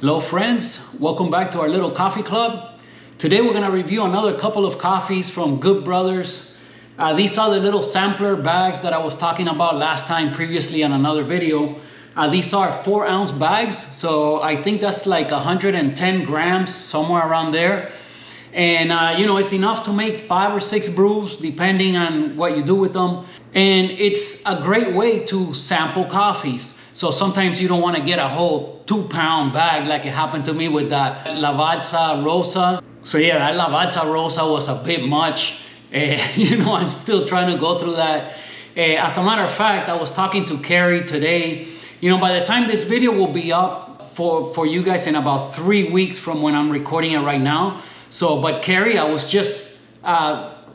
Hello friends, welcome back to our little coffee club. Today we're going to review another couple of coffees from Good Brothers. These are the little sampler bags that I was talking about last time previously on another video. These are 4-ounce bags, so I think that's like 110 grams, somewhere around there. And it's enough to make 5 or 6 brews depending on what you do with them. And it's a great way to sample coffees. So sometimes you don't want to get a whole 2-pound bag like it happened to me with that Lavazza Rosa. So yeah, that Lavazza Rosa was a bit much. I'm still trying to go through that. As a matter of fact, I was talking to Carrie today. By the time this video will be up for you guys in about 3 weeks from when I'm recording it right now. But Carrie, I was just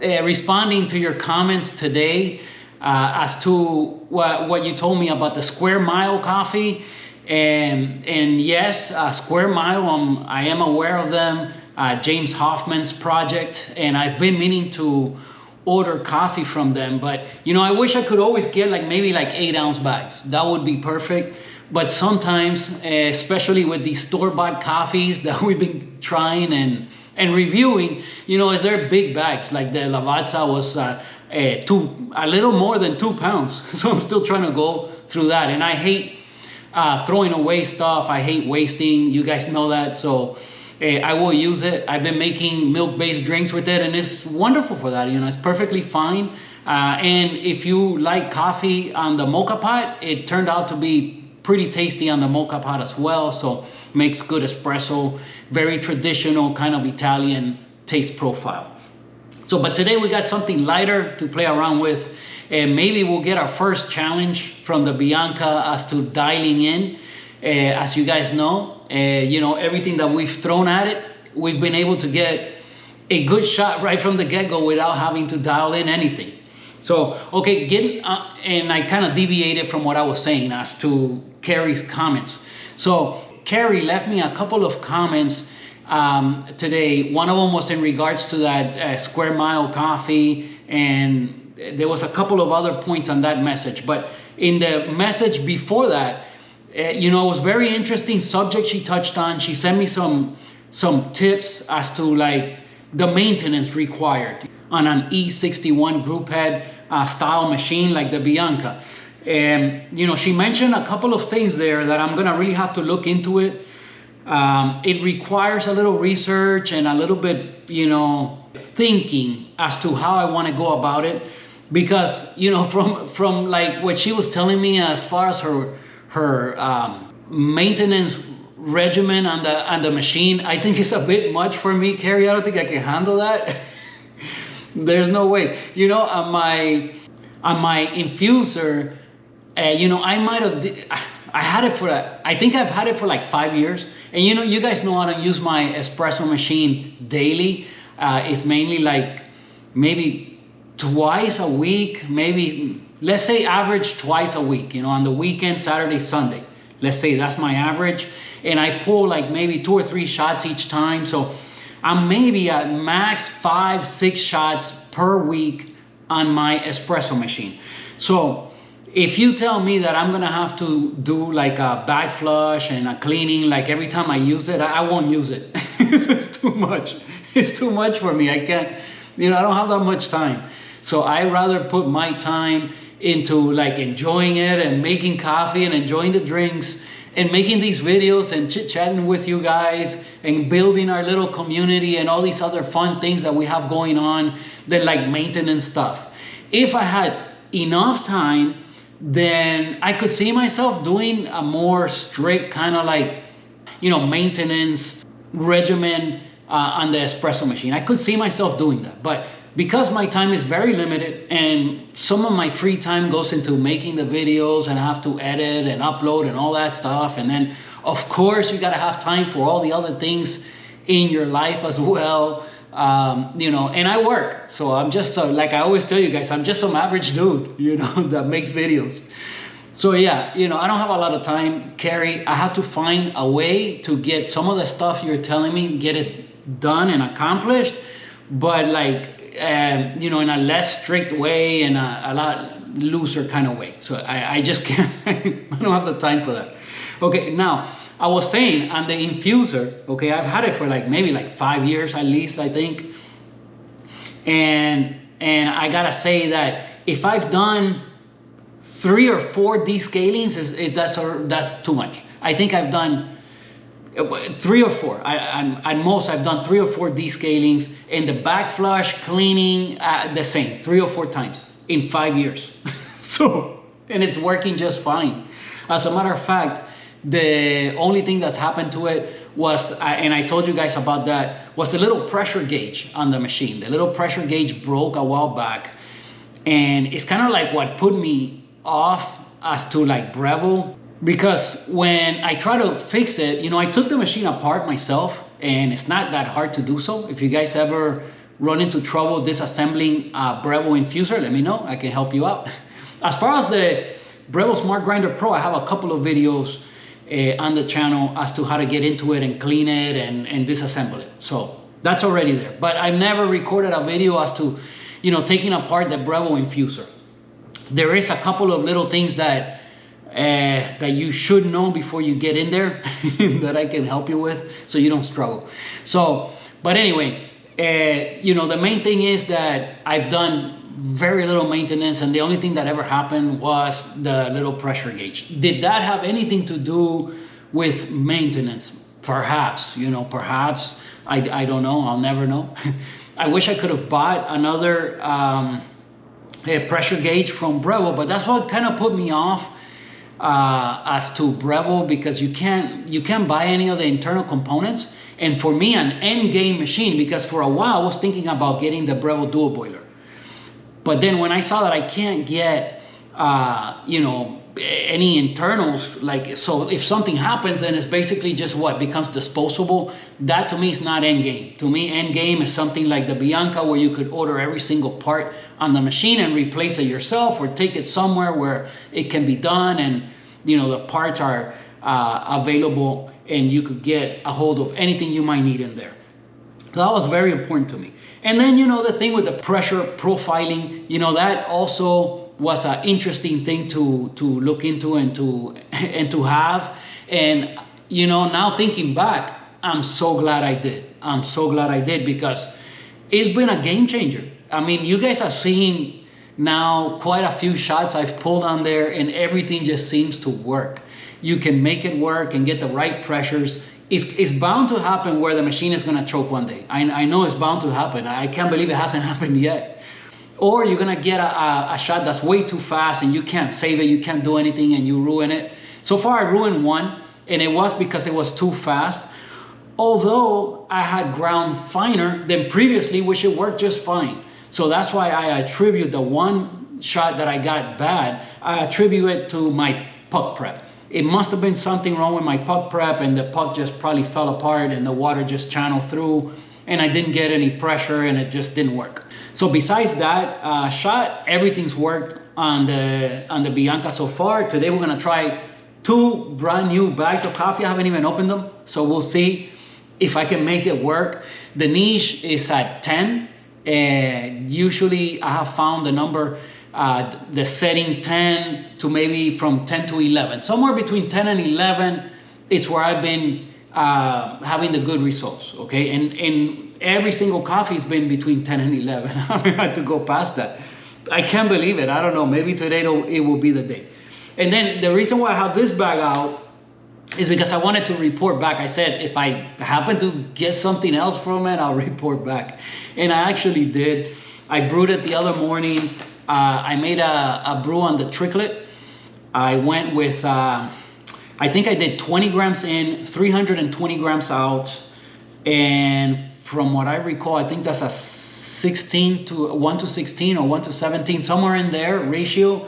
responding to your comments today as to what you told me about the Square Mile coffee. And yes, Square Mile, I am aware of them, James Hoffman's project, and I've been meaning to order coffee from them. But I wish I could always get maybe 8-ounce bags. That would be perfect. But sometimes, especially with these store-bought coffees that we've been trying and reviewing, they're big bags. Like the Lavazza was a little more than 2 pounds. So I'm still trying to go through that. And I hate throwing away stuff. I hate wasting. You guys know that. So I will use it. I've been making milk-based drinks with it, and it's wonderful for that. It's perfectly fine. And if you like coffee on the mocha pot, it turned out to be pretty tasty on the mocha pot as well. So makes good espresso, very traditional kind of Italian taste profile. But today we got something lighter to play around with, and maybe we'll get our first challenge from the Bianca as to dialing in. As you guys know, everything that we've thrown at it, we've been able to get a good shot right from the get-go without having to dial in anything. So, okay, and I kind of deviated from what I was saying as to Carrie's comments. So Carrie left me a couple of comments today. One of them was in regards to that Square Mile coffee, and there was a couple of other points on that message. But in the message before that, it was very interesting subject she touched on. She sent me some tips as to the maintenance required on an E61 group head style machine like the Bianca. And she mentioned a couple of things there that I'm gonna really have to look into it. It requires a little research and a little bit, thinking as to how I want to go about it, because from what she was telling me as far as her maintenance regimen on the machine, I think it's a bit much for me, Carrie. I don't think I can handle that. There's no way. On my infuser, I had it I think I've had it for 5 years. And you guys know I don't use my espresso machine daily. It's mainly maybe twice a week, maybe, let's say average twice a week, on the weekend, Saturday, Sunday. Let's say that's my average. And I pull maybe 2 or 3 shots each time. So I'm maybe at max 5-6 shots per week on my espresso machine. So if you tell me that I'm gonna have to do a bag flush and a cleaning every time I use it, I won't use it. It's too much. It's too much for me. I can't, I don't have that much time. So I rather put my time into enjoying it and making coffee and enjoying the drinks and making these videos and chit-chatting with you guys and building our little community and all these other fun things that we have going on than maintenance stuff. If I had enough time, then I could see myself doing a more strict kind of maintenance regimen on the espresso machine. I could see myself doing that. But because my time is very limited and some of my free time goes into making the videos and I have to edit and upload and all that stuff. And then of course you gotta have time for all the other things in your life as well. And I work. So I'm just, like I always tell you guys, I'm just some average dude, that makes videos. So yeah, I don't have a lot of time, Carrie. I have to find a way to get some of the stuff you're telling me, get it done and accomplished, but in a less strict way and a lot looser kind of way. So I just can't, I don't have the time for that. Okay, now I was saying on the infuser, okay, I've had it for like maybe like 5 years at least, I think. And I gotta say that if I've done 3 or 4 descalings, that's too much. I think I've done 3 or 4. At most, I've done 3 or 4 descalings, and the back flush cleaning the same 3 or 4 times in 5 years. So, and it's working just fine. As a matter of fact, the only thing that's happened to it was, and I told you guys about that, was the little pressure gauge on the machine. The little pressure gauge broke a while back, and it's kind of like what put me off as to like Breville, because when I try to fix it, you know, I took the machine apart myself, and it's not that hard to do so. If you guys ever run into trouble disassembling a Breville infuser, let me know. I can help you out. As far as the Breville Smart Grinder Pro, I have a couple of videos on the channel as to how to get into it and clean it and disassemble it. So that's already there. But I've never recorded a video as to, you know, taking apart the Breville infuser. There is a couple of little things that you should know before you get in there that I can help you with so you don't struggle. So, but anyway, you know, the main thing is that I've done very little maintenance, and the only thing that ever happened was the little pressure gauge. Did that have anything to do with maintenance? Perhaps, you know, perhaps. I don't know. I'll never know. I wish I could have bought another pressure gauge from Breville, but that's what kind of put me off as to Breville, because you can't buy any of the internal components. And for me, an end game machine, because for a while I was thinking about getting the Breville dual boiler. But then when I saw that I can't get, you know, any internals, like, so if something happens, then it's basically just what becomes disposable. That to me is not end game. To me, end game is something like the Bianca, where you could order every single part on the machine and replace it yourself, or take it somewhere where it can be done, and, you know, the parts are available, and you could get a hold of anything you might need in there. So that was very important to me. And then, you know, the thing with the pressure profiling, you know, that also was an interesting thing to look into and to have. And, you know, now thinking back, I'm so glad I did. I'm so glad I did, because it's been a game changer. I mean, you guys have seen now quite a few shots I've pulled on there, and everything just seems to work. You can make it work and get the right pressures. It's bound to happen where the machine is going to choke one day. I know it's bound to happen. I can't believe it hasn't happened yet. Or you're going to get a shot that's way too fast, and you can't save it, you can't do anything, and you ruin it. So far I ruined one, and it was because it was too fast. Although I had ground finer than previously, which it worked just fine. So that's why I attribute the one shot that I got bad, I attribute it to my puck prep. It must have been something wrong with my puck prep, and the puck just probably fell apart, and the water just channeled through, and I didn't get any pressure, and it just didn't work. So besides that shot, everything's worked on the Bianca so far. Today we're gonna try 2 brand new bags of coffee. I haven't even opened them, so we'll see if I can make it work. The niche is at 10, and usually I have found the number, the setting 10 to maybe from 10 to 11. Somewhere between 10 and 11 is where I've been having the good results, okay? And every single coffee has been between 10 and 11. I haven't had to go past that. I can't believe it. I don't know. Maybe today it will be the day. And then the reason why I have this bag out is because I wanted to report back. I said, if I happen to get something else from it, I'll report back. And I actually did. I brewed it the other morning. I made a brew on the tricklet. I went with, I think I did 20 grams in, 320 grams out. And from what I recall, I think that's a 16 to 1 to 16 or 1 to 17, somewhere in there ratio.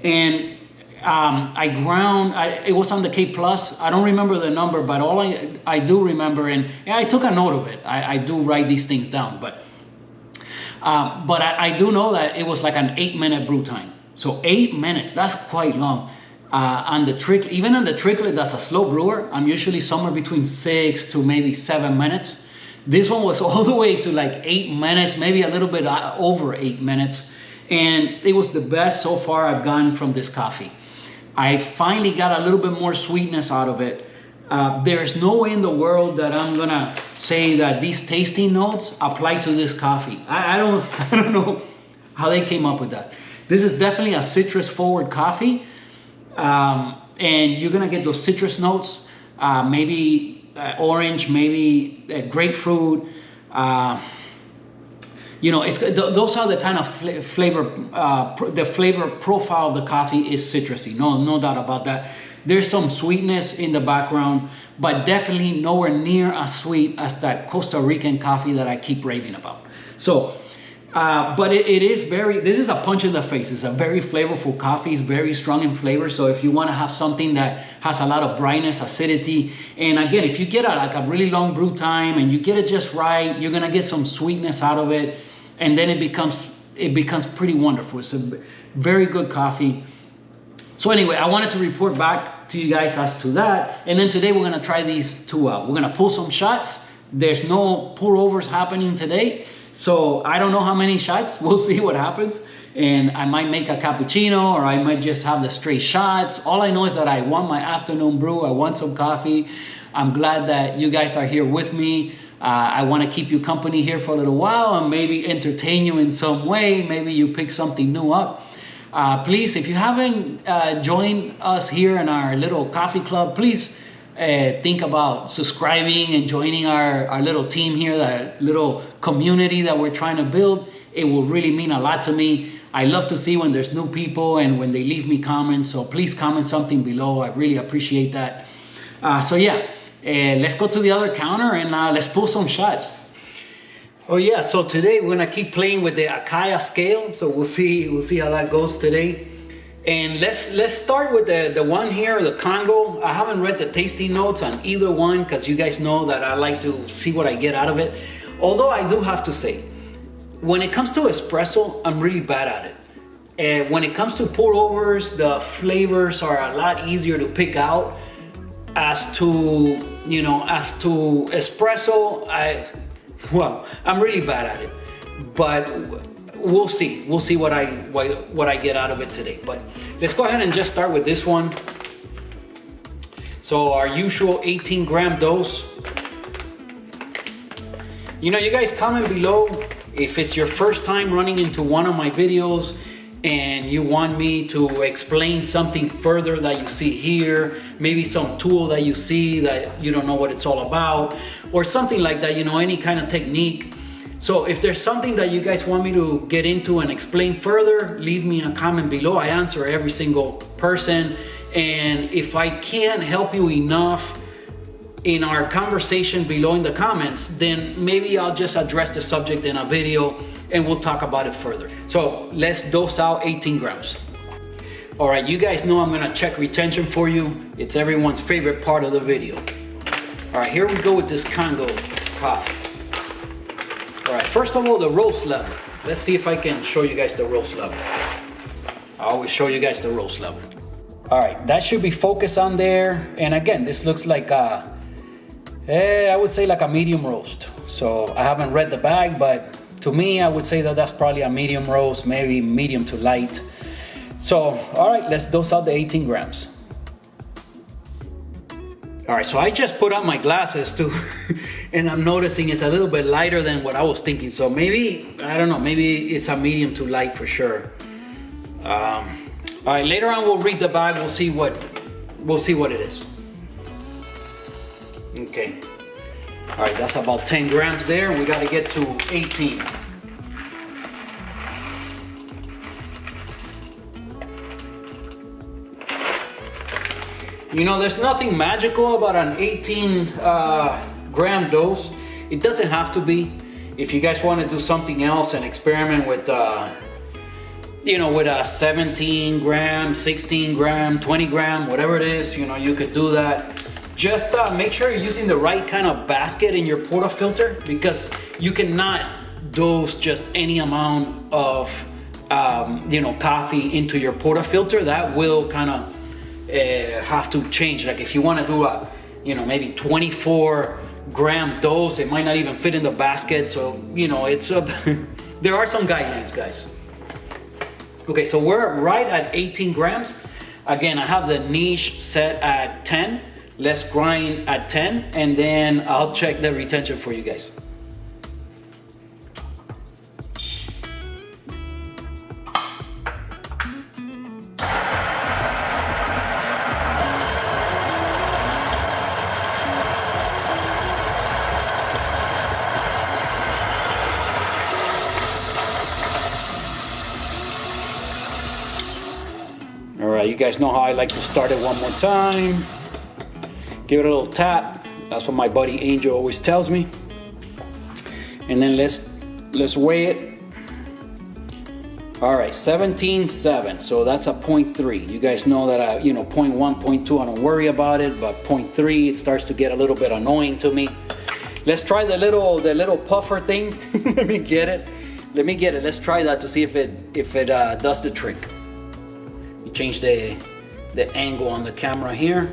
And I ground, it was on the K plus. I don't remember the number, but all I do remember, and I took a note of it. I do write these things down, but I do know that it was like an 8-minute brew time. So 8 minutes, that's quite long. On the tricklet, even on the tricklet, that's a slow brewer. I'm usually somewhere between 6 to maybe 7 minutes. This one was all the way to like 8 minutes, maybe a little bit over 8 minutes. And it was the best so far I've gotten from this coffee. I finally got a little bit more sweetness out of it. There's no way in the world that I'm gonna say that these tasting notes apply to this coffee. I don't I don't know how they came up with that. This is definitely a citrus forward coffee, and you're gonna get those citrus notes, maybe orange, maybe grapefruit. Those are the kind of flavor. The flavor profile of the coffee is citrusy. No doubt about that. There's some sweetness in the background, but definitely nowhere near as sweet as that Costa Rican coffee that I keep raving about. So, but it is this is a punch in the face. It's a very flavorful coffee. It's very strong in flavor. So if you want to have something that has a lot of brightness, acidity, and again, if you get a really long brew time and you get it just right, you're gonna get some sweetness out of it, and then it becomes pretty wonderful. It's a very good coffee. So anyway, I wanted to report back to you guys as to that. And then today we're gonna try these two out. We're gonna pull some shots. There's no pour overs happening today. So I don't know how many shots, we'll see what happens. And I might make a cappuccino, or I might just have the straight shots. All I know is that I want my afternoon brew, I want some coffee. I'm glad that you guys are here with me. I wanna keep you company here for a little while and maybe entertain you in some way. Maybe you pick something new up. Please, if you haven't joined us here in our little coffee club, please think about subscribing and joining our little team here, that little community that we're trying to build. It will really mean a lot to me. I love to see when there's new people and when they leave me comments. So please comment something below. I really appreciate that. Let's go to the other counter and let's pull some shots. Oh yeah, so today we're gonna keep playing with the Akaya scale. So we'll see how that goes today. And let's start with the one here, the Congo. I haven't read the tasting notes on either one because you guys know that I like to see what I get out of it. Although I do have to say, when it comes to espresso, I'm really bad at it. And when it comes to pour overs, the flavors are a lot easier to pick out. As to espresso, I'm really bad at it, but we'll see what I get out of it today. But let's go ahead and just start with this one. So our usual 18 gram dose. You guys comment below if it's your first time running into one of my videos and you want me to explain something further that you see here, maybe some tool that you see that you don't know what it's all about, or something like that, any kind of technique. So if there's something that you guys want me to get into and explain further, leave me a comment below. I answer every single person. And if I can't help you enough in our conversation below in the comments, then maybe I'll just address the subject in a video and we'll talk about it further. So let's dose out 18 grams. All right, you guys know I'm gonna check retention for you. It's everyone's favorite part of the video. All right, here we go with this Congo coffee. All right, first of all, the roast level. Let's see if I can show you guys the roast level. I always show you guys the roast level. All right, that should be focused on there. And again, this looks like I would say like a medium roast. So I haven't read the bag, but to me, I would say that that's probably a medium roast, maybe medium to light. So, all right, let's dose out the 18 grams. All right, so I just put on my glasses too, and I'm noticing it's a little bit lighter than what I was thinking. So maybe, I don't know, maybe it's a medium to light for sure. All right, later on we'll read the bag, we'll see what it is. Okay. All right, that's about 10 grams there. We got to get to 18. There's nothing magical about an 18 gram dose. It doesn't have to be. If you guys want to do something else and experiment with, with a 17 gram, 16 gram, 20 gram, whatever it is, you could do that. Just make sure you're using the right kind of basket in your portafilter, because you cannot dose just any amount of coffee into your portafilter. That will kind of have to change. Like if you want to do a maybe 24 gram dose, it might not even fit in the basket. So it's there are some guidelines, guys. Okay, so we're right at 18 grams. Again, I have the niche set at 10. let's grind at 10, and then I'll check the retention for you guys. All right, you guys know how I like to start it one more time. Give it a little tap. That's what my buddy Angel always tells me. And then let's weigh it. All right, 17.7. So that's a 0.3. You guys know that 0.1, 0.2, I don't worry about it, but 0.3, it starts to get a little bit annoying to me. Let's try the little puffer thing. Let me get it. Let's try that to see if it does the trick. Change the angle on the camera here.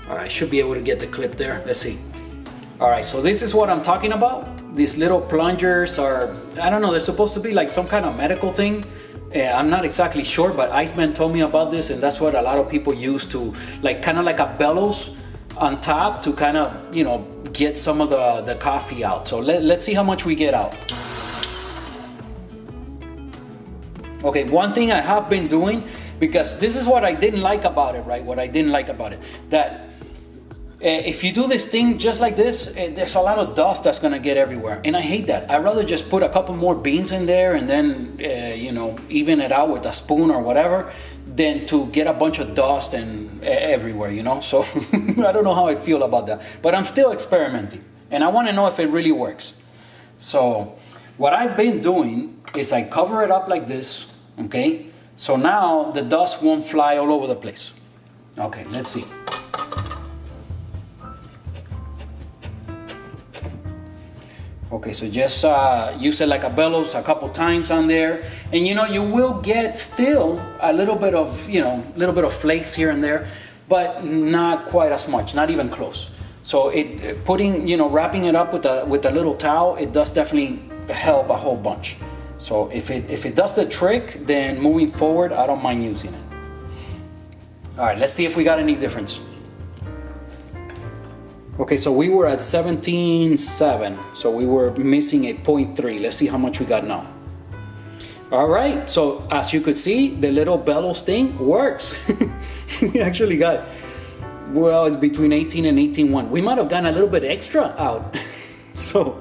All right, should be able to get the clip there. Let's see. All right, so this is what I'm talking about. These little plungers are, I don't know, they're supposed to be like some kind of medical thing. I'm not exactly sure, but Iceman told me about this, and that's what a lot of people use to, like, kind of like a bellows on top to kind of, get some of the coffee out. So let's see how much we get out. Okay, one thing I have been doing, because this is what I didn't like about it, right? What I didn't like about it, that if you do this thing just like this, there's a lot of dust that's gonna get everywhere, and I hate that. I'd rather just put a couple more beans in there and then, even it out with a spoon or whatever, than to get a bunch of dust and everywhere, So I don't know how I feel about that, but I'm still experimenting, and I want to know if it really works. So what I've been doing is I cover it up like this, okay? So now the dust won't fly all over the place. Okay, let's see. Okay, so just use it like a bellows a couple times on there, and you will get still a little bit of flakes here and there, but not quite as much, not even close. So wrapping it up with a little towel, it does definitely help a whole bunch. So if it does the trick, then moving forward, I don't mind using it. All right, let's see if we got any difference. Okay, so we were at 17.7, so we were missing a 0.3. Let's see how much we got now. All right, so as you could see, the little bellows thing works. We actually got, it's between 18 and 18.1. We might have gotten a little bit extra out. So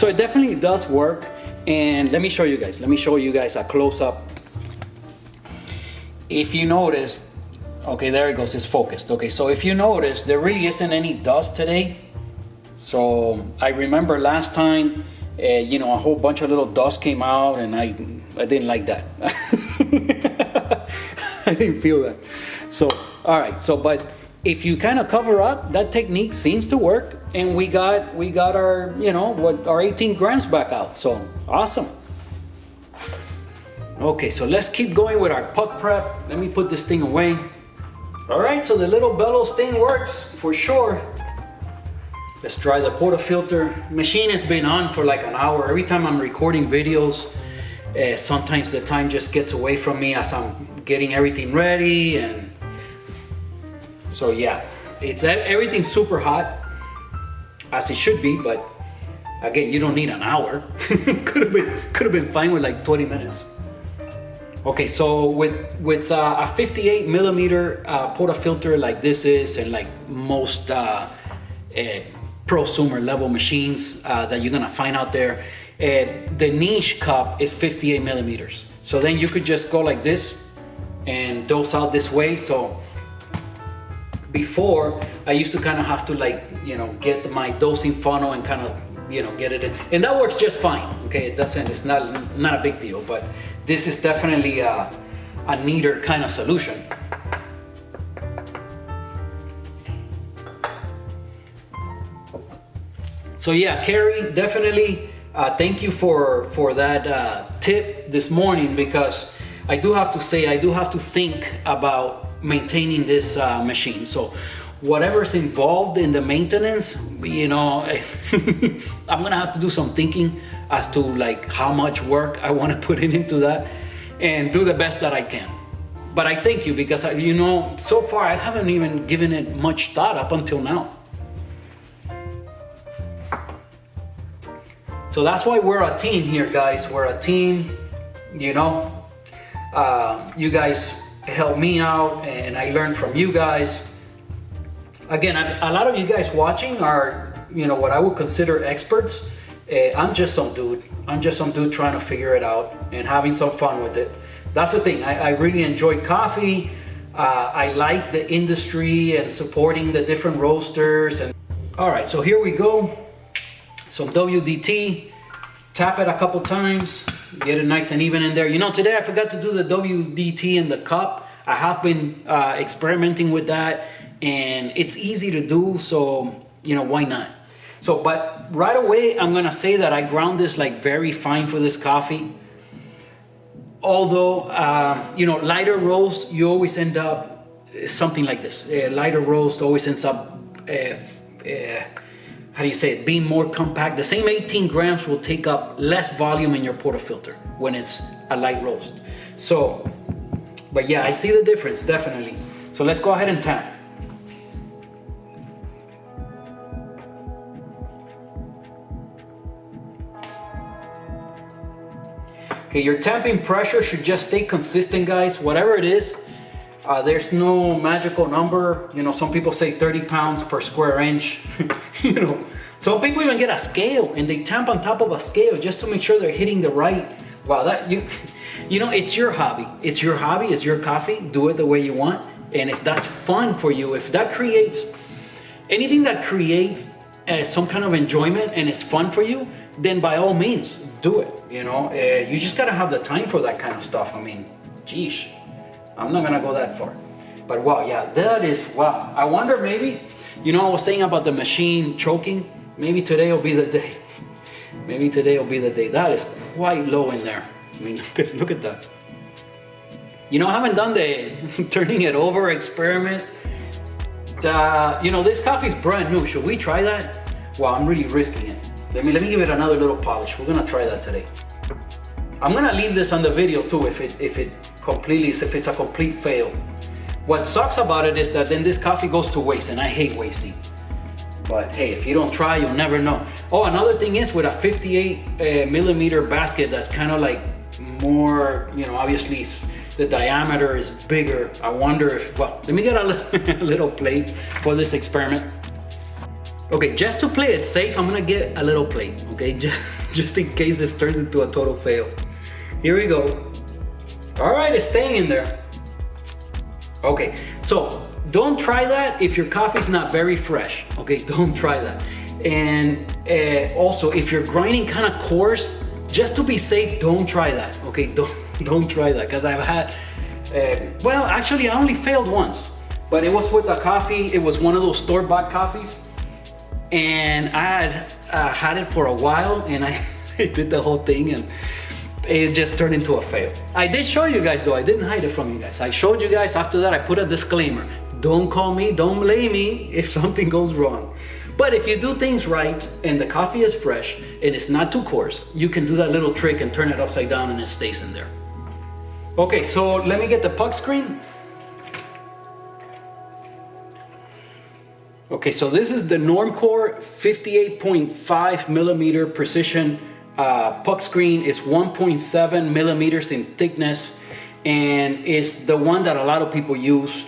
it definitely does work. And let me show you guys a close-up. If you notice, okay, there it goes, it's focused. Okay, so if you notice, there really isn't any dust today. So I remember last time, a whole bunch of little dust came out, and I didn't like that. I didn't feel that. So, all right, but if you kind of cover up, that technique seems to work, and we got our, our 18 grams back out. So awesome. Okay, so let's keep going with our puck prep. Let me put this thing away. All right, so the little bellows thing works for sure. Let's try the portafilter. Machine has been on for like an hour. Every time I'm recording videos, sometimes the time just gets away from me as I'm getting everything ready, and so yeah, everything's super hot, as it should be, but again, you don't need an hour. could have been fine with like 20 minutes. Okay, so with a 58 millimeter portafilter like this is, and like most prosumer level machines that you're gonna find out there, the niche cup is 58 millimeters. So then you could just go like this and dose out this way. So before, I used to kind of have to get my dosing funnel and kind of get it in, and that works just fine. Okay, it's not a big deal, but this is definitely a neater kind of solution. So yeah, Carrie, definitely thank you for that tip this morning, because I do have to say, I do have to think about maintaining this machine. So whatever's involved in the maintenance, I'm gonna have to do some thinking as to how much work I want to put into that, and do the best that I can. But I thank you because, you know, so far I haven't even given it much thought up until now. So that's why we're a team here, guys. We're a team, you know. You guys help me out and I learn from you guys. Again, a lot of you guys watching are, you know, what I would consider experts. I'm just some dude. I'm just some dude trying to figure it out and having some fun with it. That's the thing. I really enjoy coffee. I like the industry and supporting the different roasters. And all right, so here we go. Some WDT. Tap it a couple times. Get it nice and even in there. You know, today I forgot to do the WDT in the cup. I have been experimenting with that, and it's easy to do. So, you know, why not? So, but right away, I'm gonna say that I ground this like very fine for this coffee. Although, you know, lighter roast, you always end up something like this. Lighter roast always ends up, how do you say it, being more compact. The same 18 grams will take up less volume in your portafilter when it's a light roast. So, but yeah, I see the difference, definitely. So let's go ahead and tap. Okay, your tamping pressure should just stay consistent, guys, whatever it is. There's no magical number. You know, some people say 30 pounds per square inch. You know, some people even get a scale and they tamp on top of a scale just to make sure they're hitting the right. Wow, that you know, it's your hobby. It's your hobby, it's your coffee. Do it the way you want. And if that's fun for you, if that creates anything that creates some kind of enjoyment and it's fun for you, then by all means, do it. You know, you just gotta have the time for that kind of stuff. I mean, geesh, I'm not gonna go that far. But wow, yeah, that is, wow. I wonder maybe, you know, I was saying about the machine choking. Maybe today will be the day. Maybe today will be the day. That is quite low in there. I mean, look at that. You know, I haven't done the turning it over experiment. You know, this coffee is brand new. Should we try that? Wow, I'm really risking it. Let me give it another little polish. We're gonna try that today. I'm gonna leave this on the video too if it's a complete fail. What sucks about it is that then this coffee goes to waste, and I hate wasting. But hey, if you don't try, you'll never know. Oh, another thing is with a 58 millimeter basket that's kind of like more, you know, obviously the diameter is bigger. I wonder if, well, let me get a little plate for this experiment. Okay, just to play it safe, I'm gonna get a little plate, okay? Just in case this turns into a total fail. Here we go. All right, it's staying in there. Okay, so don't try that if your coffee's not very fresh, okay? Don't try that. And also, if you're grinding kind of coarse, just to be safe, don't try that, okay? Don't try that, because I've had, well, actually, I only failed once, but it was with a coffee. It was one of those store-bought coffees. And I had had it for a while, and I did the whole thing, and it just turned into a fail. I did show you guys though, I didn't hide it from you guys. I showed you guys. After that, I put a disclaimer. Don't call me, don't blame me if something goes wrong. But if you do things right, and the coffee is fresh, and it's not too coarse, you can do that little trick and turn it upside down and it stays in there. Okay, so let me get the puck screen. Okay, so this is the Normcore 58.5 millimeter precision puck screen. It's 1.7 millimeters in thickness, and it's the one that a lot of people use.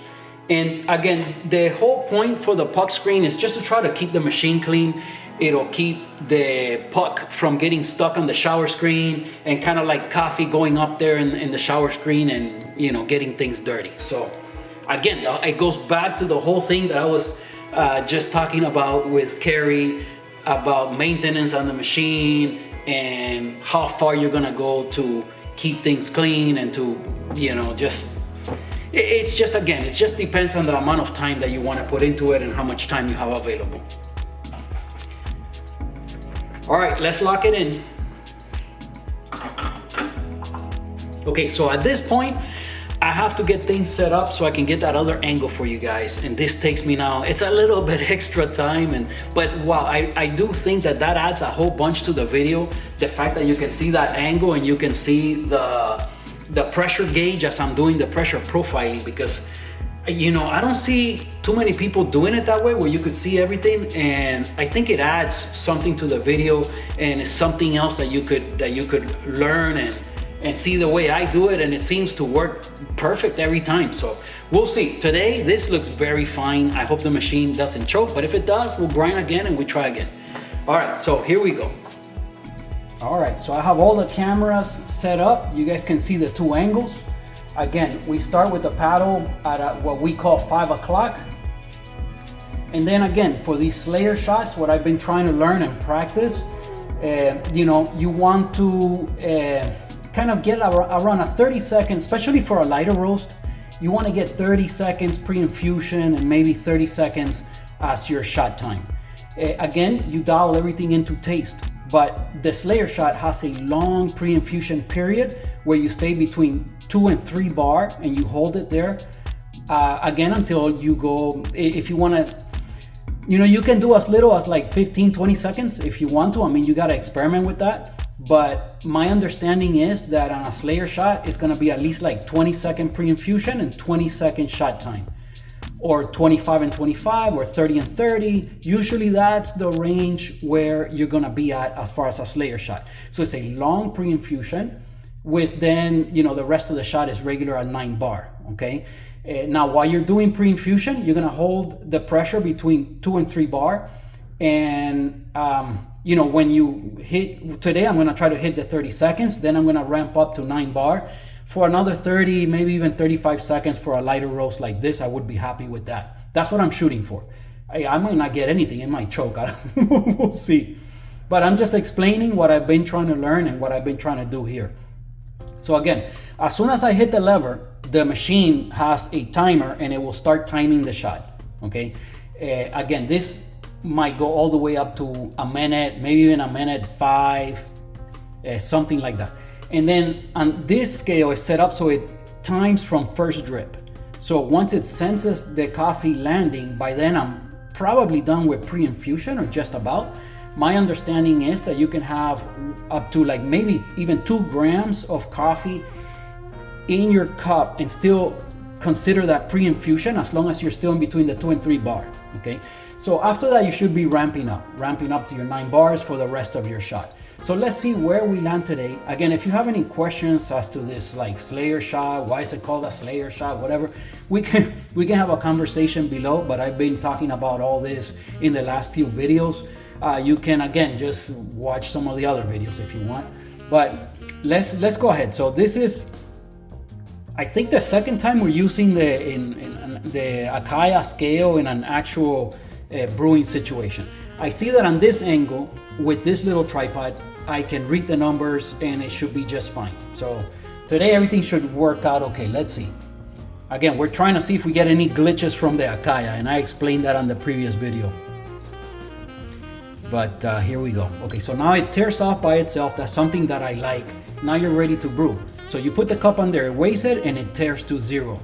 And again, the whole point for the puck screen is just to try to keep the machine clean. It'll keep the puck from getting stuck on the shower screen and kind of like coffee going up there in the shower screen and, you know, getting things dirty. So again, it goes back to the whole thing that I was just talking about with Carrie about maintenance on the machine and how far you're gonna go to keep things clean and to, you know, just, it's just, again, it just depends on the amount of time that you want to put into it and how much time you have available. All right, let's lock it in. Okay, so at this point, I have to get things set up so I can get that other angle for you guys. And this takes me now, it's a little bit extra time, but wow, I do think that adds a whole bunch to the video. The fact that you can see that angle and you can see the pressure gauge as I'm doing the pressure profiling, because I don't see too many people doing it that way where you could see everything, and I think it adds something to the video, and it's something else that you could learn and see the way I do it, and it seems to work perfect every time. So we'll see. Today this looks very fine. I hope the machine doesn't choke, but if it does, we'll grind again and we try again. All right, so here we go. All right, so I have all the cameras set up. You guys can see the two angles. Again, we start with the paddle at what we call 5 o'clock. And then again, for these slayer shots, what I've been trying to learn and practice, you want to kind of get around a 30 seconds, especially for a lighter roast. You want to get 30 seconds pre-infusion and maybe 30 seconds as your shot time. Again, you dial everything into taste, but the slayer shot has a long pre-infusion period where you stay between 2 and 3 bar and you hold it there again until you go. If you want to, you can do as little as like 15-20 seconds if you want to. I mean, you got to experiment with that, but my understanding is that on a slayer shot it's going to be at least like 20-second pre-infusion and 20-second shot time, or 25 and 25, or 30 and 30. Usually that's the range where you're going to be at as far as a slayer shot. So it's a long pre-infusion with then, the rest of the shot is regular at 9 bar, okay? Now, while you're doing pre-infusion, you're gonna hold the pressure between 2 and 3 bar. And, when you hit, today I'm gonna try to hit the 30 seconds, then I'm gonna ramp up to 9 bar. For another 30, maybe even 35 seconds for a lighter roast like this, I would be happy with that. That's what I'm shooting for. I might not get anything, it might choke, we'll see. But I'm just explaining what I've been trying to learn and what I've been trying to do here. So again, as soon as I hit the lever, the machine has a timer and it will start timing the shot, okay? Again, this might go all the way up to a minute, maybe even a minute 5, something like that. And then on this scale, it's set up so it times from first drip. So once it senses the coffee landing, by then I'm probably done with pre-infusion or just about. My understanding is that you can have up to like maybe even 2 grams of coffee in your cup and still consider that pre-infusion as long as you're still in between the 2 and 3 bar, okay? So after that, you should be ramping up to your 9 bars for the rest of your shot. So let's see where we land today. Again, if you have any questions as to this like slayer shot, why is it called a slayer shot, whatever, we can have a conversation below, but I've been talking about all this in the last few videos. You can again just watch some of the other videos if you want, but let's go ahead. So this is, I think, the second time we're using the Akaya scale in an actual brewing situation. I see that on this angle with this little tripod, I can read the numbers and it should be just fine. So today everything should work out okay. Let's see. Again, we're trying to see if we get any glitches from the Akaya, and I explained that on the previous video. But here we go. Okay, so now it tears off by itself. That's something that I like. Now you're ready to brew. So you put the cup on there, it weighs it, and it tears to 0.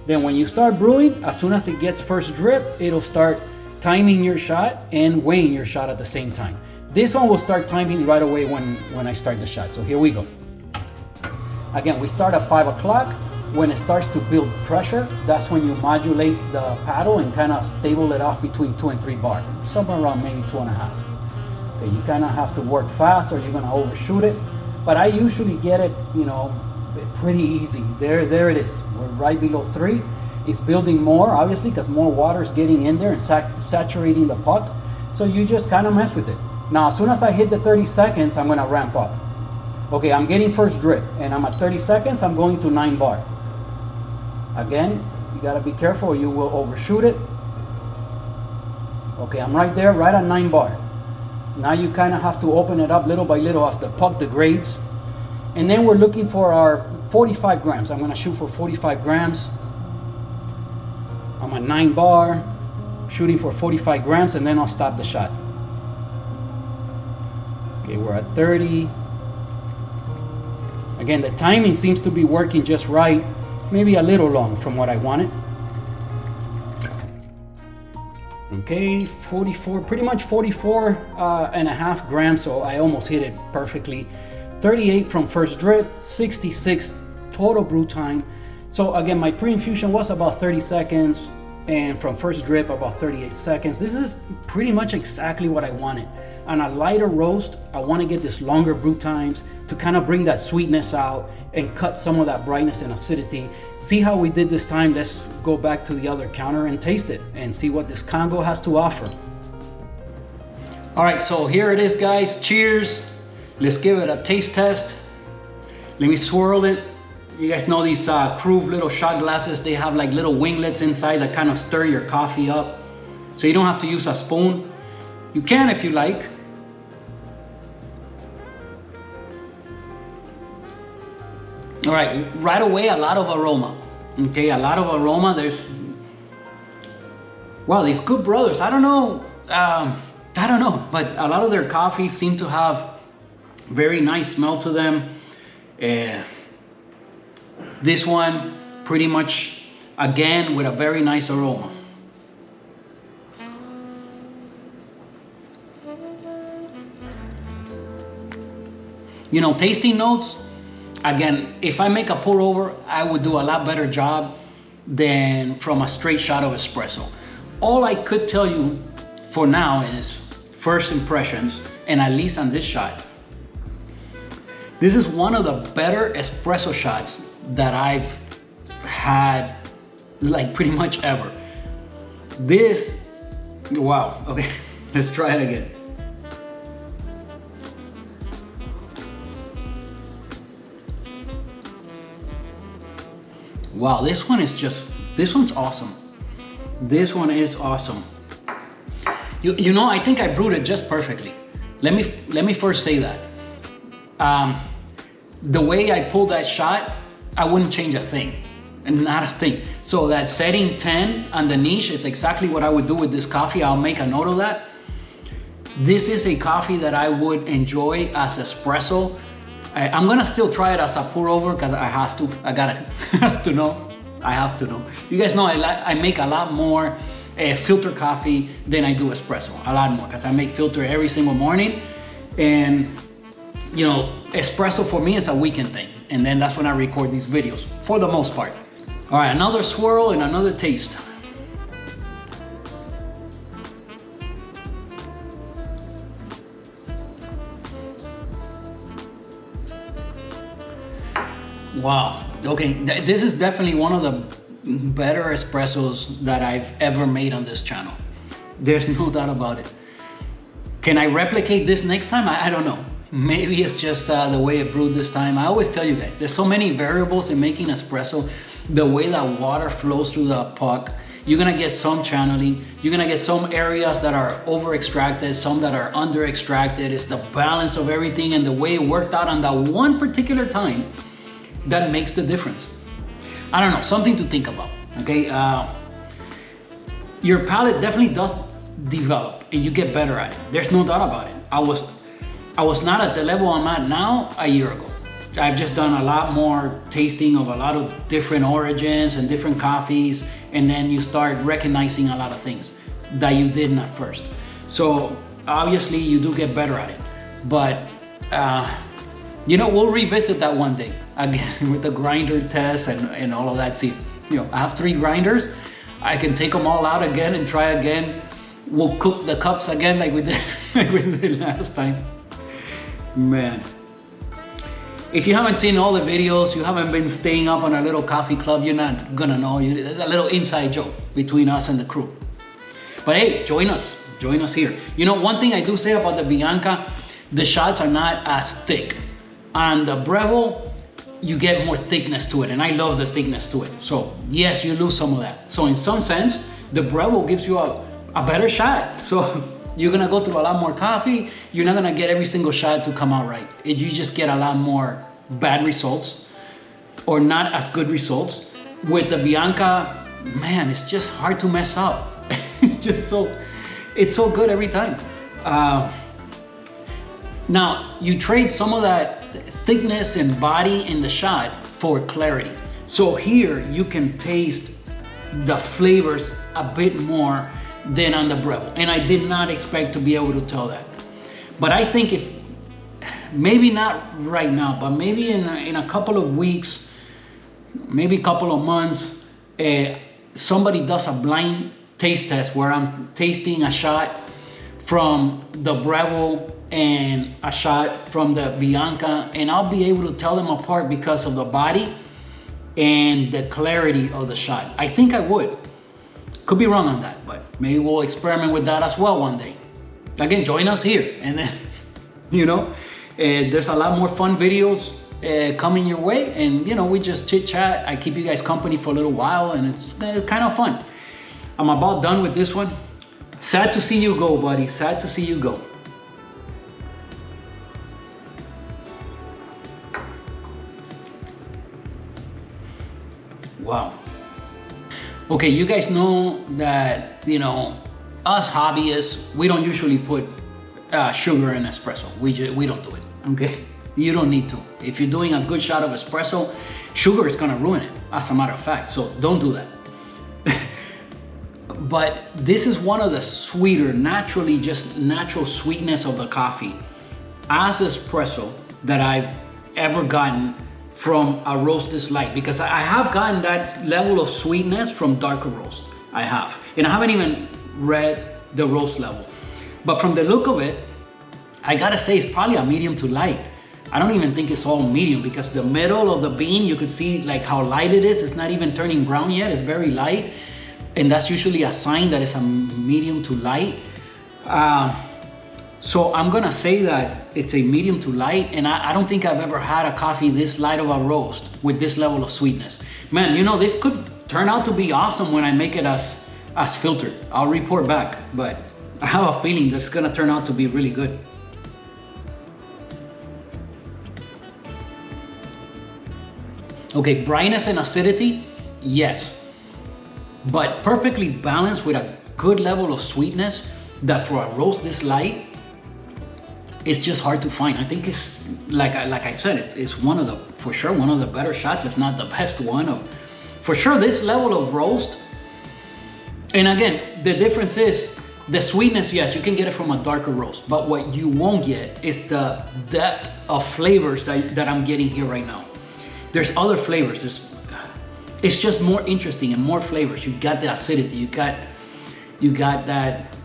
Then when you start brewing, as soon as it gets first drip, it'll start timing your shot and weighing your shot at the same time. This one will start timing right away when I start the shot. So here we go. Again, we start at 5 o'clock. When it starts to build pressure, that's when you modulate the paddle and kind of stable it off between 2 and 3 bar, somewhere around maybe 2.5. Okay, you kind of have to work fast or you're gonna overshoot it. But I usually get it, pretty easy. There it is. We're right below 3. It's building more, obviously, because more water is getting in there and saturating the pot. So you just kind of mess with it. Now, as soon as I hit the 30 seconds, I'm gonna ramp up. Okay, I'm getting first drip, and I'm at 30 seconds, I'm going to 9 bar. Again, you gotta be careful or you will overshoot it. Okay, I'm right there, right at 9 bar. Now you kind of have to open it up little by little as the puck degrades. And then we're looking for our 45 grams. I'm gonna shoot for 45 grams. I'm at 9 bar, shooting for 45 grams, and then I'll stop the shot. Okay, we're at 30. Again, the timing seems to be working just right. Maybe a little long from what I wanted. Okay, 44, pretty much 44 and a half grams, so I almost hit it perfectly. 38 from first drip, 66 total brew time. So again, my pre-infusion was about 30 seconds, and from first drip about 38 seconds. This is pretty much exactly what I wanted. On a lighter roast, I want to get this longer brew times to kind of bring that sweetness out and cut some of that brightness and acidity. See how we did this time. Let's go back to the other counter and taste it and see what this Congo has to offer. All right, so here it is, guys. Cheers. Let's give it a taste test. Let me swirl it. You guys know these Krug little shot glasses, they have like little winglets inside that kind of stir your coffee up. So you don't have to use a spoon. You can if you like. All right, right away, a lot of aroma. Okay, a lot of aroma. There's, wow, these Good Brothers, I don't know, but a lot of their coffees seem to have very nice smell to them. This one, pretty much, again, with a very nice aroma. You know, tasting notes, again, if I make a pour over, I would do a lot better job than from a straight shot of espresso. All I could tell you for now is first impressions, and at least on this shot. This is one of the better espresso shots that I've had, like, pretty much ever. This, wow, okay, let's try it again. Wow, this one's awesome. This one is awesome. You know, I think I brewed it just perfectly. Let me first say that. The way I pulled that shot, I wouldn't change a thing, and not a thing. So that setting 10 on the niche is exactly what I would do with this coffee. I'll make a note of that. This is a coffee that I would enjoy as espresso. I'm gonna still try it as a pour over because I have to. I have to know. I have to know. You guys know I make a lot more filter coffee than I do espresso. A lot more, because I make filter every single morning, and you know, espresso for me is a weekend thing, and then that's when I record these videos for the most part. All right, another swirl and another taste. Wow, okay, this is definitely one of the better espressos that I've ever made on this channel. There's no doubt about it. Can I replicate this next time? I don't know. Maybe it's just the way it brewed this time. I always tell you guys, there's so many variables in making espresso. The way that water flows through the puck, you're gonna get some channeling, you're gonna get some areas that are over extracted, some that are under extracted. It's the balance of everything and the way it worked out on that one particular time that makes the difference. I don't know, something to think about, okay? Your palate definitely does develop and you get better at it. There's no doubt about it. I was not at the level I'm at now a year ago. I've just done a lot more tasting of a lot of different origins and different coffees, and then you start recognizing a lot of things that you didn't at first. So obviously you do get better at it, but you know, we'll revisit that one day again with the grinder test and all of that. See, you know, I have 3 grinders. I can take them all out again and try again. We'll cook the cups again like we did last time. Man, if you haven't seen all the videos, you haven't been staying up on our little coffee club, you're not gonna know. There's a little inside joke between us and the crew. But hey, join us here. You know, one thing I do say about the Bianca, the shots are not as thick. On the Breville, you get more thickness to it, and I love the thickness to it. So yes, you lose some of that. So in some sense, the Breville gives you a better shot. So you're gonna go through a lot more coffee. You're not gonna get every single shot to come out right. You just get a lot more bad results or not as good results. With the Bianca, man, it's just hard to mess up. It's so good every time. Now, you trade some of that thickness and body in the shot for clarity. So here you can taste the flavors a bit more than on the Breville. And I did not expect to be able to tell that. But I think if, maybe not right now, but maybe in a couple of weeks, maybe a couple of months, somebody does a blind taste test where I'm tasting a shot from the Bravo and a shot from the Bianca, and I'll be able to tell them apart because of the body and the clarity of the shot. I think I would. Could be wrong on that, but maybe we'll experiment with that as well one day. Again, join us here, and then, there's a lot more fun videos coming your way, and we just chit chat. I keep you guys company for a little while, and it's kind of fun. I'm about done with this one. Sad to see you go, buddy. Sad to see you go. Wow. Okay, you guys know that, us hobbyists, we don't usually put sugar in espresso. We don't do it, okay? You don't need to. If you're doing a good shot of espresso, sugar is gonna ruin it, as a matter of fact, so don't do that. But this is one of the sweeter, natural sweetness of the coffee as espresso that I've ever gotten from a roast this light, because I have gotten that level of sweetness from darker roast. I have, and I haven't even read the roast level. But from the look of it, I gotta say it's probably a medium to light. I don't even think it's all medium, because the middle of the bean, you could see like how light it is. It's not even turning brown yet, it's very light. And that's usually a sign that it's a medium to light. So I'm gonna say that it's a medium to light, and I don't think I've ever had a coffee this light of a roast with this level of sweetness. Man, this could turn out to be awesome when I make it as filtered. I'll report back, but I have a feeling that's gonna turn out to be really good. Okay, brightness and acidity, yes. But perfectly balanced with a good level of sweetness that for a roast this light, it's just hard to find. I think it's, like I said, it's for sure one of the better shots, if not the best one of, for sure, this level of roast. And again, the difference is the sweetness, yes, you can get it from a darker roast, but what you won't get is the depth of flavors that I'm getting here right now. There's other flavors. It's just more interesting and more flavors. You got the acidity, you got that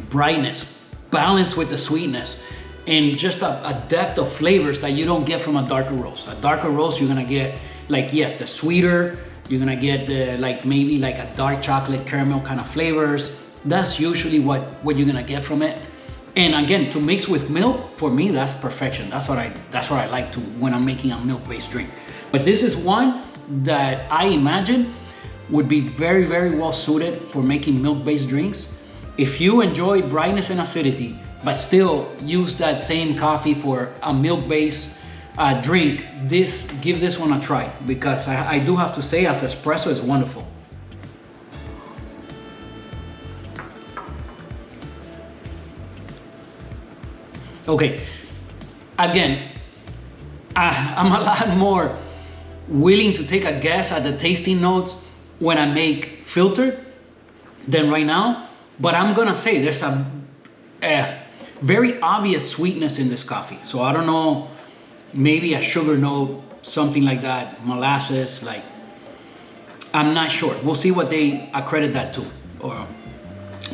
brightness, balanced with the sweetness, and just a depth of flavors that you don't get from a darker roast. A darker roast, you're gonna get the sweeter, you're gonna get the maybe a dark chocolate caramel kind of flavors. That's usually what you're gonna get from it. And again, to mix with milk, for me, that's perfection. That's what I like to when I'm making a milk-based drink. But this is one that I imagine would be very, very well suited for making milk-based drinks. If you enjoy brightness and acidity, but still use that same coffee for a milk-based drink, give this one a try, because I do have to say, as espresso is wonderful. Okay, again, I'm a lot more willing to take a guess at the tasting notes when I make filtered than right now, but I'm gonna say there's a very obvious sweetness in this coffee. So I don't know, maybe a sugar note, something like that, molasses, I'm not sure. We'll see what they accredit that to.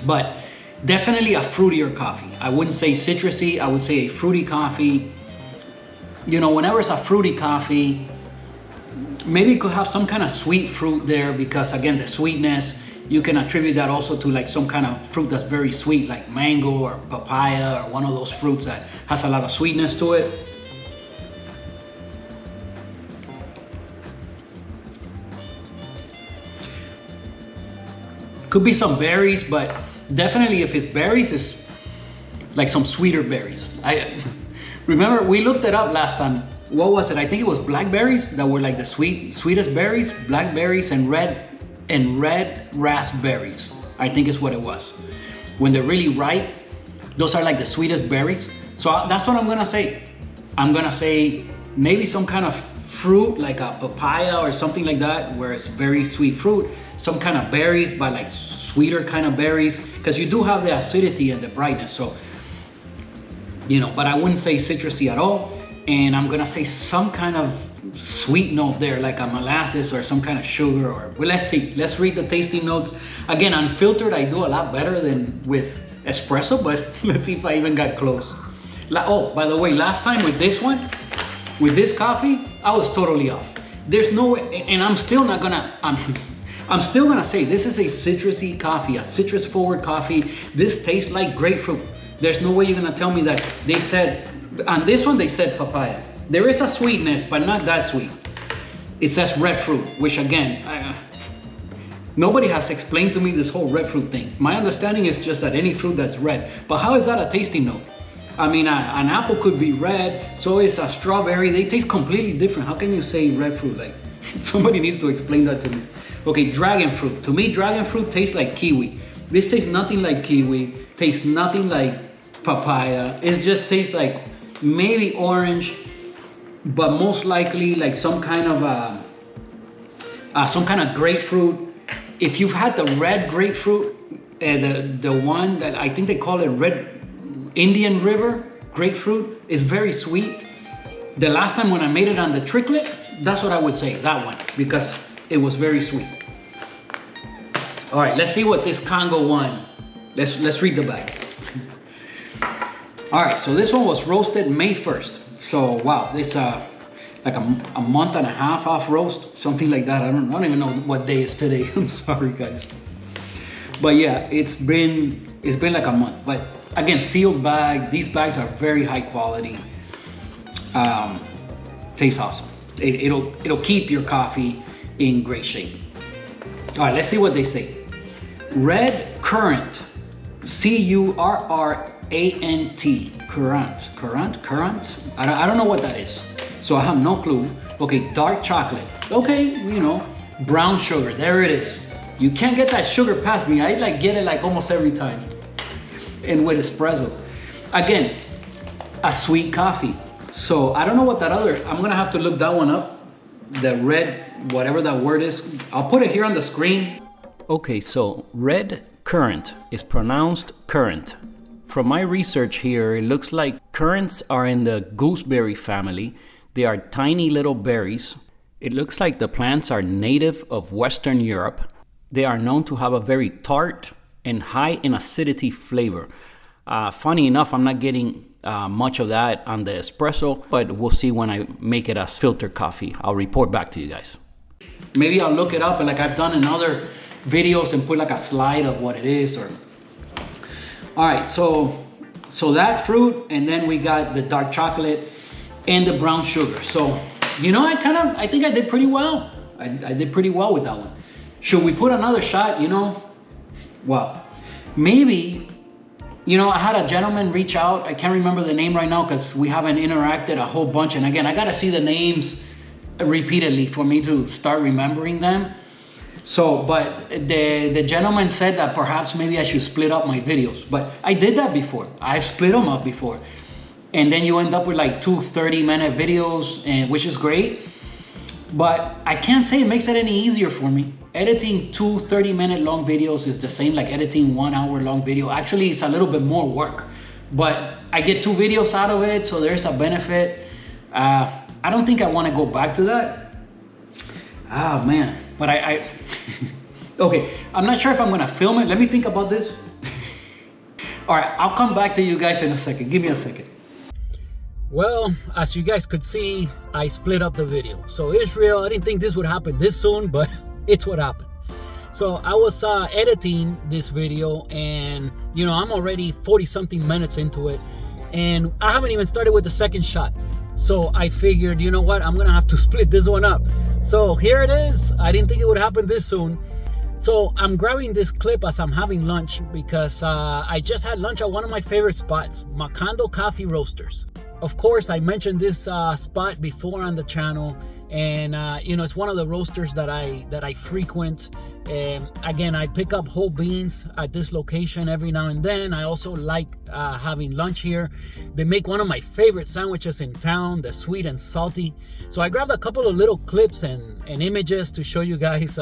But definitely a fruitier coffee. I wouldn't say citrusy, I would say a fruity coffee. Whenever it's a fruity coffee, maybe it could have some kind of sweet fruit there, because again, the sweetness, you can attribute that also to some kind of fruit that's very sweet, like mango or papaya, or one of those fruits that has a lot of sweetness to it. Could be some berries, but definitely if it's berries, it's like some sweeter berries. I remember we looked it up last time. What was it? I think it was blackberries that were the sweetest berries, blackberries and red raspberries. I think is what it was. When they're really ripe, those are the sweetest berries. So that's what I'm gonna say. I'm gonna say maybe some kind of fruit, like a papaya or something like that, where it's very sweet fruit, some kind of berries, but sweeter kind of berries, because you do have the acidity and the brightness. So, but I wouldn't say citrusy at all. and I'm gonna say some kind of sweet note there, like a molasses or some kind of sugar, or well, let's see. Let's read the tasting notes. Again, unfiltered, I do a lot better than with espresso, but let's see if I even got close. Oh, by the way, last time with this one, with this coffee, I was totally off. There's no way, and I'm still still gonna say this is a citrusy coffee, a citrus forward coffee. This tastes like grapefruit. There's no way you're gonna tell me that. They said, on this one, they said papaya. There is a sweetness, but not that sweet. It says red fruit, which again, nobody has explained to me this whole red fruit thing. My understanding is just that any fruit that's red. But how is that a tasting note? I mean, an apple could be red, so is a strawberry. They taste completely different. How can you say red fruit? Like, somebody needs to explain that to me. Okay, dragon fruit. To me, dragon fruit tastes like kiwi. This tastes nothing like kiwi, tastes nothing like papaya. It just tastes like maybe orange, but most likely like some kind of grapefruit. If you've had the red grapefruit, the one that I think they call it red Indian River grapefruit, is very sweet. The last time when I made it on the triplet, that's what I would say, that one, because it was very sweet. All right, let's see what this Congo one. Let's read the bag. All right, so this one was roasted May 1st. So wow, this like a month and a half off roast, something like that. I don't even know what day is today. I'm sorry, guys. But yeah, it's been like a month. But again, sealed bag. These bags are very high quality. Tastes awesome. It'll keep your coffee in great shape. All right, let's see what they say. Red currant, C-U-R-R-A-N-T, currant. I don't know what that is, so I have no clue. Okay, dark chocolate. Okay, you know, brown sugar. There it is. You can't get that sugar past me. I like get it like almost every time. And with espresso, again, a sweet coffee. So I don't know what that other. I'm gonna have to look that one up. The red, whatever that word is. I'll put it here on the screen. Okay, so red currant is pronounced currant. From my research here, it looks like currants are in the gooseberry family. They are tiny little berries. It looks like the plants are native of Western Europe. They are known to have a very tart and high in acidity flavor. Funny enough, I'm not getting much of that on the espresso, but we'll see when I make it as filtered coffee. I'll report back to you guys. Maybe I'll look it up, and like I've done in other videos, and put like a slide of what it is. Or all right, so that fruit, and then we got the dark chocolate and the brown sugar. So you know, I think I did pretty well. I did pretty well with that one. Should we put another shot? You know, well, maybe. You know, I had a gentleman reach out. I can't remember the name right now because we haven't interacted a whole bunch. And again, I got to see the names repeatedly for me to start remembering them. So, but the gentleman said that perhaps maybe I should split up my videos. But I did that before. I've split them up before. And then you end up with like 2 30-minute videos, which is great. But I can't say it makes it any easier for me. Editing 2 30-minute long videos is the same like editing 1 hour long video. Actually, it's a little bit more work, but I get 2 videos out of it, so there's a benefit. I don't think I want to go back to that. Oh man, but I okay, I'm not sure if I'm gonna film it. Let me think about this. All right, I'll come back to you guys in a second. Give me a second. Well, as you guys could see, I split up the video. So Israel, I didn't think this would happen this soon, but it's what happened. So I was editing this video, and you know, I'm already 40 something minutes into it, and I haven't even started with the second shot. So I figured, you know what, I'm gonna have to split this one up. So here it is. I didn't think it would happen this soon. So I'm grabbing this clip as I'm having lunch because I just had lunch at one of my favorite spots, Macondo Coffee Roasters. Of course, I mentioned this spot before on the channel, and you know, it's one of the roasters that I frequent. Again, I pick up whole beans at this location every now and then. I also like having lunch here. They make one of my favorite sandwiches in town, the sweet and salty. So I grabbed a couple of little clips and images to show you guys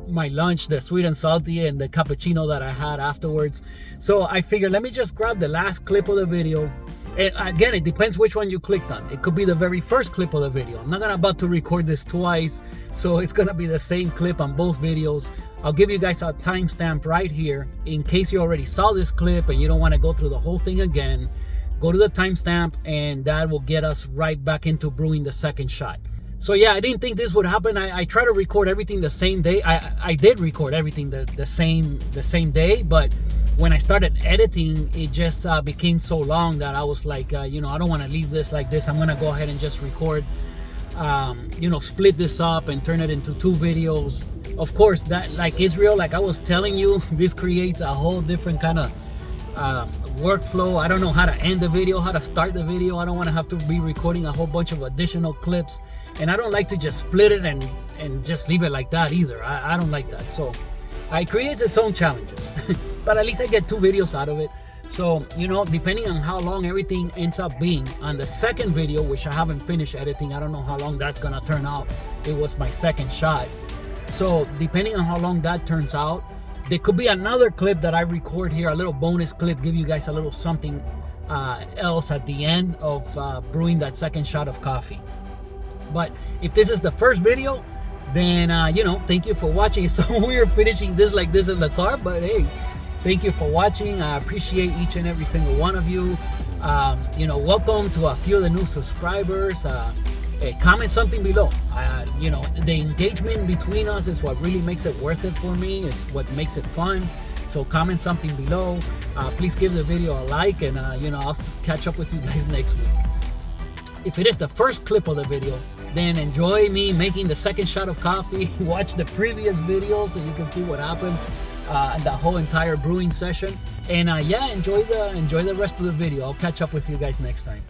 my lunch, the sweet and salty, and the cappuccino that I had afterwards. So I figured, let me just grab the last clip of the video And again, it depends which one you clicked on. It could be the very first clip of the video. I'm not about to record this twice, so it's gonna be the same clip on both videos. I'll give you guys a timestamp right here in case you already saw this clip and you don't want to go through the whole thing again. Go to the timestamp and that will get us right back into brewing the second shot. So yeah, I didn't think this would happen. I try to record everything the same day. I did record everything the same day, but when I started editing, it just became so long that I was like, you know, I don't want to leave this like this. I'm gonna go ahead and just record, you know, split this up and turn it into 2 videos. Of course, that, like Israel, like I was telling you, this creates a whole different kind of workflow. I don't know how to end the video, how to start the video. I don't want to have to be recording a whole bunch of additional clips, and I don't like to just split it and just leave it like that either. I don't like that. So it creates its own challenges, but at least I get 2 videos out of it. So, you know, depending on how long everything ends up being on the second video, which I haven't finished editing, I don't know how long that's gonna turn out. It was my second shot. So depending on how long that turns out, there could be another clip that I record here, a little bonus clip, give you guys a little something else at the end of brewing that second shot of coffee. But if this is the first video, then you know, thank you for watching. It's so weird finishing this like this in the car, but hey, thank you for watching. I appreciate each and every single one of you. You know, welcome to a few of the new subscribers. Comment something below. You know, the engagement between us is what really makes it worth it for me. It's what makes it fun. So comment something below. Please give the video a like, and you know, I'll catch up with you guys next week. If it is the first clip of the video, then enjoy me making the second shot of coffee. Watch the previous video so you can see what happened in the whole entire brewing session. And yeah, enjoy the rest of the video. I'll catch up with you guys next time.